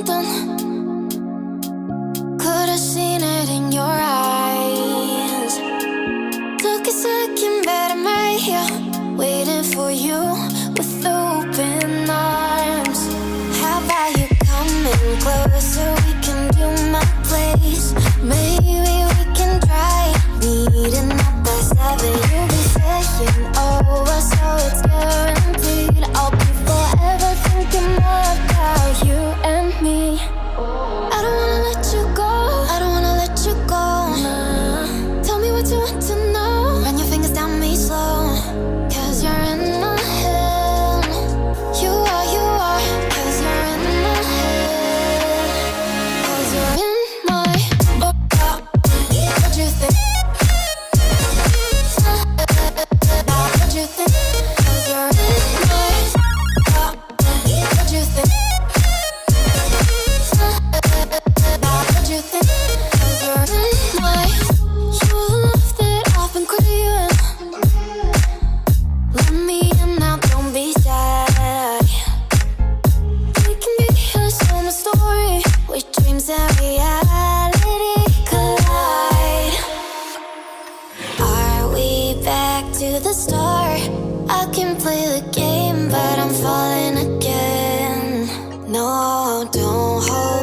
something. Could've seen it in your eyes. Took a second, but I'm right here, waiting for you with open arms. How about you coming closer? We can do my place. Maybe we can try meeting up by 7. You'll be saying over, so it's guaranteed. I'll be forever thinking more about you and me. I don't wanna let you go, I don't wanna let you go. Nah. Tell me what you want to know. Run your fingers down me slow, 'cause you're in my head. You are, 'cause you're in my head. 'Cause you're in my what you think? What you think? 'Cause you're in my what you think? What you think? 'Cause you're in my you love that I've been craving. Let me in now, don't be shy. We can be here, so my story, where dreams and reality collide. Are we back to the start? I can play the game, but I'm falling again. No, don't hold